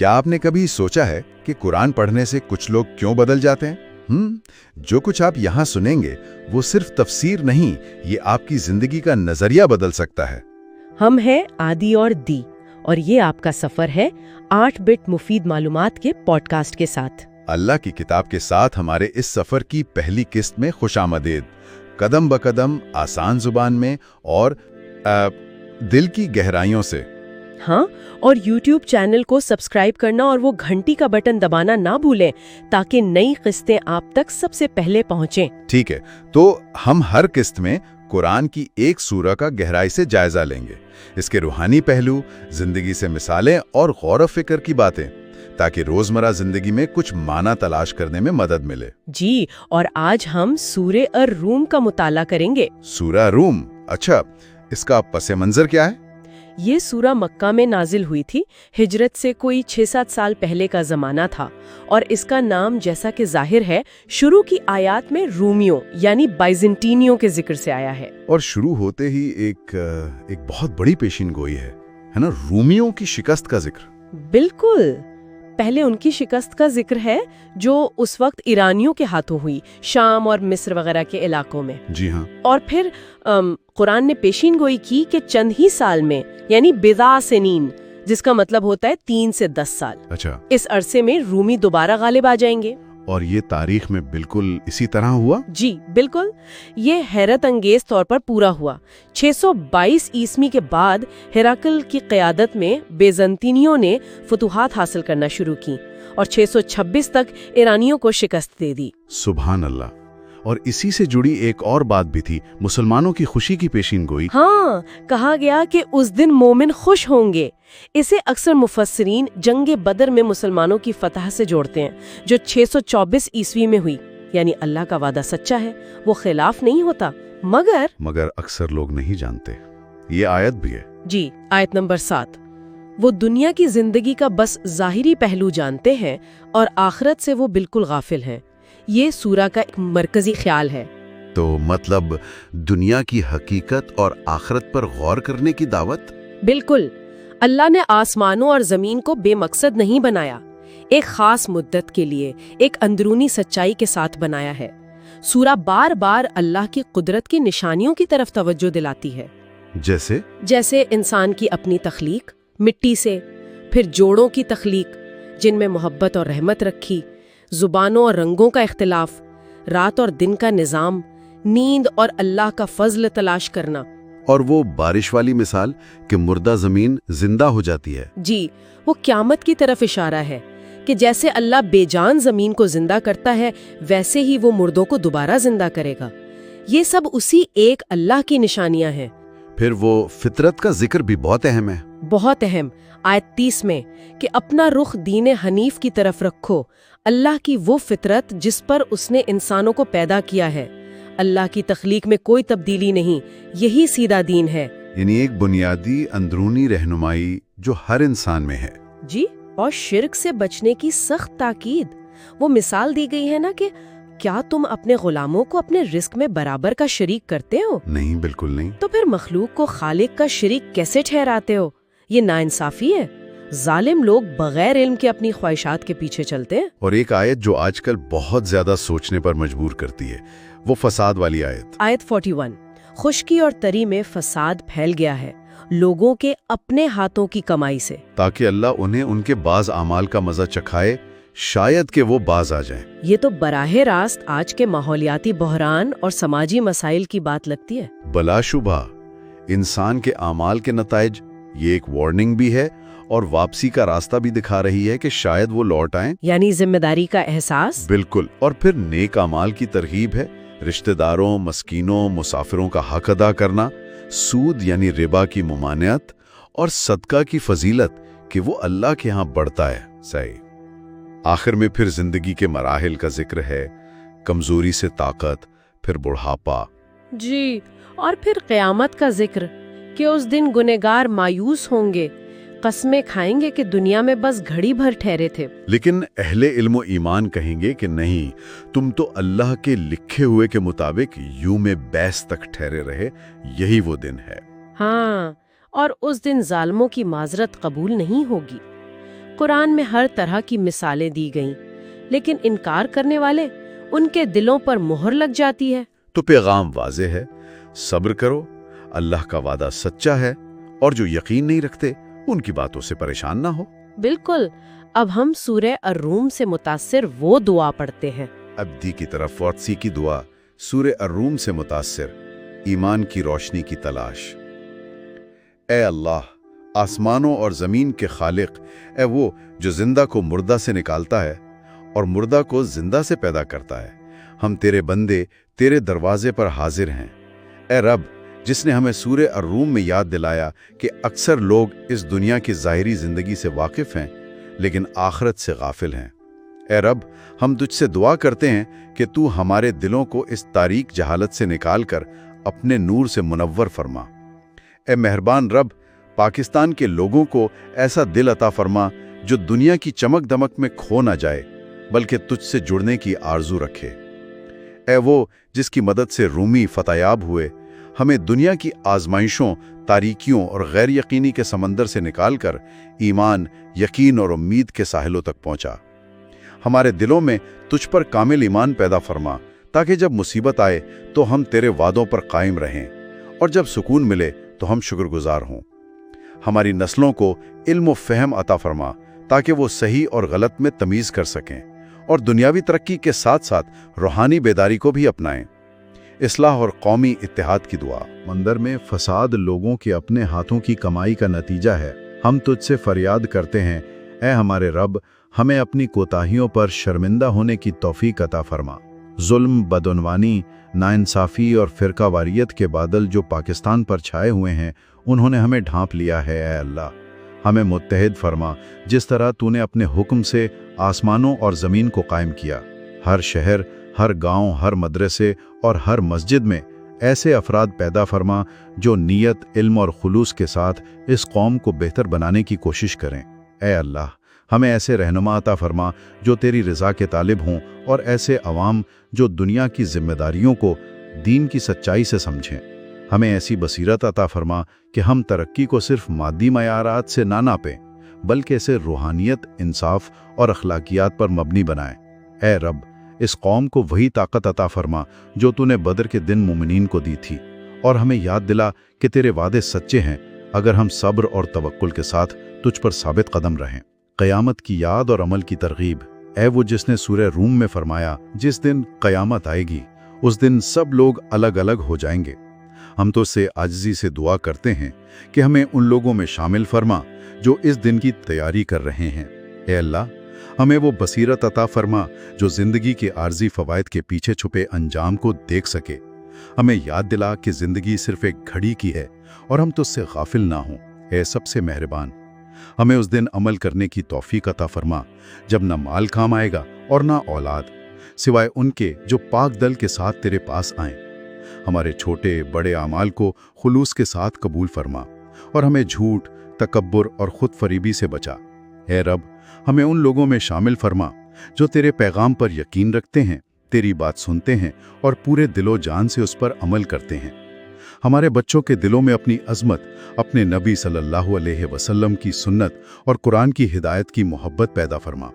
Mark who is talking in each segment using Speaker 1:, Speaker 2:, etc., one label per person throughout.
Speaker 1: کیا آپ نے کبھی سوچا ہے کہ قرآن پڑھنے سے کچھ لوگ کیوں بدل جاتے ہیں؟ جو کچھ آپ یہاں سنیں گے وہ صرف تفسیر نہیں، یہ آپ کی زندگی کا نظریہ بدل سکتا ہے۔
Speaker 2: ہم ہیں عادی اور دی، اور یہ آپ کا سفر ہے 8 بٹ مفید معلومات کے پوڈ کاسٹ کے ساتھ۔
Speaker 1: اللہ کی کتاب کے ساتھ ہمارے اس سفر کی پہلی قسط میں خوش آمدید، قدم بقدم، آسان زبان میں اور دل کی گہرائیوں سے۔
Speaker 2: ہاں، اور یوٹیوب چینل کو سبسکرائب کرنا اور وہ گھنٹی کا بٹن دبانا نہ بھولیں تاکہ نئی قسطیں آپ تک سب سے پہلے پہنچیں۔
Speaker 1: ٹھیک ہے، تو ہم ہر قسط میں قرآن کی ایک سورہ کا گہرائی سے جائزہ لیں گے، اس کے روحانی پہلو، زندگی سے مثالیں اور غور و فکر کی باتیں، تاکہ روزمرہ زندگی میں کچھ معنی تلاش کرنے میں مدد ملے۔
Speaker 2: جی، اور آج ہم سورہ الروم کا مطالعہ کریں گے۔
Speaker 1: سورہ روم، اچھا، اس کا پس منظر کیا ہے؟
Speaker 2: یہ سورہ مکہ میں نازل ہوئی تھی، ہجرت سے کوئی 6-7 سال پہلے کا زمانہ تھا، اور اس کا نام جیسا کہ ظاہر ہے شروع کی آیات میں رومیوں یعنی بائزنٹینیوں کے ذکر سے آیا ہے۔
Speaker 1: اور شروع ہوتے ہی ایک بہت بڑی پیشین گوئی ہے نا، رومیوں کی شکست کا ذکر۔
Speaker 2: بالکل، پہلے ان کی شکست کا ذکر ہے جو اس وقت ایرانیوں کے ہاتھوں ہوئی، شام اور مصر وغیرہ کے علاقوں میں۔
Speaker 1: جی ہاں۔
Speaker 2: اور پھر قرآن نے پیشین گوئی کی کہ چند ہی سال میں، یعنی بضع سنین، جس کا مطلب ہوتا ہے 3 سے 10 سال،
Speaker 1: اچھا،
Speaker 2: اس عرصے میں رومی دوبارہ غالب آ جائیں گے۔
Speaker 1: اور یہ تاریخ میں بالکل اسی طرح ہوا؟
Speaker 2: جی بالکل، یہ حیرت انگیز طور پر پورا ہوا۔ 622 عیسوی کے بعد ہیراکل کی قیادت میں بیزنطینیوں نے فتوحات حاصل کرنا شروع کی اور 626 تک ایرانیوں کو شکست دے دی۔
Speaker 1: سبحان اللہ۔ اور اسی سے جڑی ایک اور بات بھی تھی، مسلمانوں کی خوشی کی پیشین گوئی۔
Speaker 2: ہاں، کہا گیا کہ اس دن مومن خوش ہوں گے۔ اسے اکثر مفسرین جنگ بدر میں مسلمانوں کی فتح سے جوڑتے ہیں، جو 624 عیسوی میں ہوئی۔ یعنی اللہ کا وعدہ سچا ہے، وہ خلاف نہیں ہوتا۔ مگر
Speaker 1: اکثر لوگ نہیں جانتے، یہ آیت بھی ہے۔
Speaker 2: جی، آیت نمبر 7، وہ دنیا کی زندگی کا بس ظاہری پہلو جانتے ہیں اور آخرت سے وہ بالکل غافل ہیں۔ یہ سورہ کا ایک مرکزی خیال ہے۔
Speaker 1: تو مطلب دنیا کی حقیقت اور آخرت پر غور کرنے کی دعوت؟
Speaker 2: بالکل، اللہ نے آسمانوں اور زمین کو بے مقصد نہیں بنایا، ایک خاص مدت کے لیے ایک اندرونی سچائی کے ساتھ بنایا ہے۔ سورہ بار بار اللہ کی قدرت کی نشانیوں کی طرف توجہ دلاتی ہے، جیسے انسان کی اپنی تخلیق مٹی سے، پھر جوڑوں کی تخلیق جن میں محبت اور رحمت رکھی، زبانوں اور رنگوں کا اختلاف، رات اور دن کا نظام، نیند اور اللہ کا فضل تلاش کرنا۔
Speaker 1: اور وہ بارش والی مثال کہ مردہ زمین زندہ ہو جاتی ہے۔
Speaker 2: جی، وہ قیامت کی طرف اشارہ ہے کہ جیسے اللہ بے جان زمین کو زندہ کرتا ہے، ویسے ہی وہ مردوں کو دوبارہ زندہ کرے گا۔ یہ سب اسی ایک اللہ کی نشانیاں ہیں۔
Speaker 1: پھر وہ فطرت کا ذکر بھی بہت اہم ہے۔
Speaker 2: بہت اہم، آیت 30 میں کہ اپنا رخ دین حنیف کی طرف رکھو، اللہ کی وہ فطرت جس پر اس نے انسانوں کو پیدا کیا ہے۔ اللہ کی تخلیق میں کوئی تبدیلی نہیں، یہی سیدھا دین ہے۔
Speaker 1: یعنی ایک بنیادی اندرونی رہنمائی جو ہر انسان میں ہے۔
Speaker 2: جی، اور شرک سے بچنے کی سخت تاکید۔ وہ مثال دی گئی ہے نا کہ کیا تم اپنے غلاموں کو اپنے رزق میں برابر کا شریک کرتے ہو؟
Speaker 1: نہیں، بالکل نہیں۔
Speaker 2: تو پھر مخلوق کو خالق کا شریک کیسے ٹھہراتے ہو؟ یہ ناانصافی ہے۔ ظالم لوگ بغیر علم کے اپنی خواہشات کے پیچھے چلتے ہیں۔
Speaker 1: اور ایک آیت جو آج کل بہت زیادہ سوچنے پر مجبور کرتی ہے، وہ فساد والی آیت۔
Speaker 2: آیت 41، خشکی اور تری میں فساد پھیل گیا ہے لوگوں کے اپنے ہاتھوں کی کمائی سے،
Speaker 1: تاکہ اللہ انہیں ان کے بعض اعمال کا مزہ چکھائے، شاید کہ وہ باز آ جائیں۔
Speaker 2: یہ تو براہ راست آج کے ماحولیاتی بحران اور سماجی مسائل کی بات لگتی ہے۔
Speaker 1: بلا شبہ انسان کے اعمال کے نتائج، یہ ایک وارننگ بھی ہے اور واپسی کا راستہ بھی دکھا رہی ہے کہ شاید وہ لوٹ آئیں۔
Speaker 2: یعنی ذمہ داری کا احساس۔
Speaker 1: بالکل، اور پھر نیک اعمال کی ترغیب ہے، رشتہ داروں، مسکینوں، مسافروں کا حق ادا کرنا، سود یعنی ربا کی ممانعت، اور صدقہ کی فضیلت کہ وہ اللہ کے ہاں بڑھتا ہے۔ صحیح۔ آخر میں پھر زندگی کے مراحل کا ذکر ہے، کمزوری سے طاقت، پھر بڑھاپا۔
Speaker 2: جی، اور پھر قیامت کا ذکر کہ اس دن گنہگار مایوس ہوں گے، قسمیں کھائیں گے کہ دنیا میں بس گھڑی بھر ٹھہرے تھے۔
Speaker 1: لیکن اہل علم و ایمان کہیں گے کہ نہیں، تم تو اللہ کے لکھے ہوئے کے مطابق یوم بیس تک ٹھہرے رہے، یہی وہ دن ہے۔
Speaker 2: ہاں، اور اس دن ظالموں کی معذرت قبول نہیں ہوگی۔ قرآن میں ہر طرح کی مثالیں دی گئیں، لیکن انکار کرنے والے ان کے دلوں پر مہر لگ جاتی ہے۔
Speaker 1: تو پیغام واضح ہے، صبر کرو، اللہ کا وعدہ سچا ہے، اور جو یقین نہیں رکھتے ان کی باتوں سے پریشان نہ ہو۔
Speaker 2: بالکل۔ اب ہم سورہ الروم سے متاثر وہ دعا پڑھتے ہیں۔
Speaker 1: ابدی کی طرف وارسی کی دعا، سورہ الروم سے متاثر، ایمان کی روشنی کی تلاش۔ اے اللہ، آسمانوں اور زمین کے خالق، اے وہ جو زندہ کو مردہ سے نکالتا ہے اور مردہ کو زندہ سے پیدا کرتا ہے، ہم تیرے بندے تیرے دروازے پر حاضر ہیں۔ اے رب، جس نے ہمیں سورہ الروم میں یاد دلایا کہ اکثر لوگ اس دنیا کی ظاہری زندگی سے واقف ہیں لیکن آخرت سے غافل ہیں، اے رب، ہم تجھ سے دعا کرتے ہیں کہ تو ہمارے دلوں کو اس تاریک جہالت سے نکال کر اپنے نور سے منور فرما۔ اے مہربان رب، پاکستان کے لوگوں کو ایسا دل عطا فرما جو دنیا کی چمک دمک میں کھو نہ جائے بلکہ تجھ سے جڑنے کی آرزو رکھے۔ اے وہ جس کی مدد سے رومی فتح یاب ہوئے، ہمیں دنیا کی آزمائشوں، تاریکیوں اور غیر یقینی کے سمندر سے نکال کر ایمان، یقین اور امید کے ساحلوں تک پہنچا۔ ہمارے دلوں میں تجھ پر کامل ایمان پیدا فرما تاکہ جب مصیبت آئے تو ہم تیرے وعدوں پر قائم رہیں، اور جب سکون ملے تو ہم شکر گزار ہوں۔ ہماری نسلوں کو علم و فہم عطا فرما تاکہ وہ صحیح اور غلط میں تمیز کر سکیں، اور دنیاوی ترقی کے ساتھ ساتھ روحانی بیداری کو بھی اپنائیں۔ اصلاح اور قومی اتحاد کی دعا۔ مندر میں فساد لوگوں کے اپنے ہاتھوں کی کمائی کا نتیجہ ہے۔ ہم تجھ سے فریاد کرتے ہیں، اے ہمارے رب، ہمیں اپنی کوتاہیوں پر شرمندہ ہونے کی توفیق عطا فرما۔ ظلم، بدعنوانی، ناانصافی اور فرقہ واریت کے بادل جو پاکستان پر چھائے ہوئے ہیں، انہوں نے ہمیں ڈھانپ لیا ہے۔ اے اللہ، ہمیں متحد فرما جس طرح تو نے اپنے حکم سے آسمانوں اور زمین کو قائم کیا۔ ہر شہر، ہر گاؤں، ہر مدرسے اور ہر مسجد میں ایسے افراد پیدا فرما جو نیت، علم اور خلوص کے ساتھ اس قوم کو بہتر بنانے کی کوشش کریں۔ اے اللہ، ہمیں ایسے رہنما عطا فرما جو تیری رضا کے طالب ہوں، اور ایسے عوام جو دنیا کی ذمہ داریوں کو دین کی سچائی سے سمجھیں۔ ہمیں ایسی بصیرت عطا فرما کہ ہم ترقی کو صرف مادی معیارات سے نہ ناپیں بلکہ اسے روحانیت، انصاف اور اخلاقیات پر مبنی بنائیں۔ اے رب، اس قوم کو وہی طاقت عطا فرما جو تو نے بدر کے دن مومنین کو دی تھی، اور ہمیں یاد دلا کہ تیرے وعدے سچے ہیں اگر ہم صبر اور توکل کے ساتھ تجھ پر ثابت قدم رہیں۔ قیامت کی یاد اور عمل کی ترغیب۔ اے وہ جس نے سورہ روم میں فرمایا، جس دن قیامت آئے گی اس دن سب لوگ الگ الگ ہو جائیں گے۔ ہم تو اس سے عاجزی سے دعا کرتے ہیں کہ ہمیں ان لوگوں میں شامل فرما جو اس دن کی تیاری کر رہے ہیں۔ اے اللہ، ہمیں وہ بصیرت عطا فرما جو زندگی کے عارضی فوائد کے پیچھے چھپے انجام کو دیکھ سکے۔ ہمیں یاد دلا کہ زندگی صرف ایک گھڑی کی ہے اور ہم تو اس سے غافل نہ ہوں۔ اے سب سے مہربان، ہمیں اس دن عمل کرنے کی توفیق عطا فرما جب نہ مال کام آئے گا اور نہ اولاد، سوائے ان کے جو پاک دل کے ساتھ تیرے پاس آئیں۔ ہمارے چھوٹے بڑے اعمال کو خلوص کے ساتھ قبول فرما، اور ہمیں جھوٹ، تکبر اور خود فریبی سے بچا۔ اے رب، ہمیں ان لوگوں میں شامل فرما جو تیرے پیغام پر یقین رکھتے ہیں، تیری بات سنتے ہیں اور پورے دل و جان سے اس پر عمل کرتے ہیں۔ ہمارے بچوں کے دلوں میں اپنی عظمت، اپنے نبی صلی اللہ علیہ وسلم کی سنت اور قرآن کی ہدایت کی محبت پیدا فرما،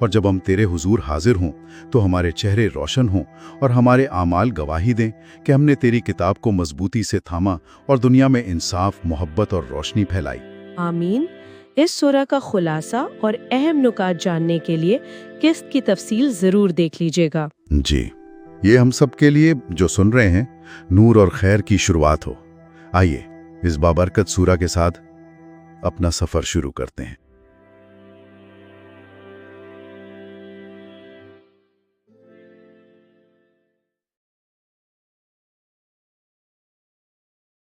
Speaker 1: اور جب ہم تیرے حضور حاضر ہوں تو ہمارے چہرے روشن ہوں اور ہمارے اعمال گواہی دیں کہ ہم نے تیری کتاب کو مضبوطی سے تھاما اور دنیا میں انصاف، محبت اور روشنی پھیلائی۔
Speaker 2: آمین۔ اس سورہ کا خلاصہ اور اہم نکات جاننے کے لیے قسط کی تفصیل ضرور دیکھ لیجیے گا۔
Speaker 1: جی، یہ ہم سب کے لیے جو سن رہے ہیں نور اور خیر کی شروعات ہو۔ آئیے اس بابرکت سورہ کے ساتھ اپنا سفر شروع کرتے ہیں۔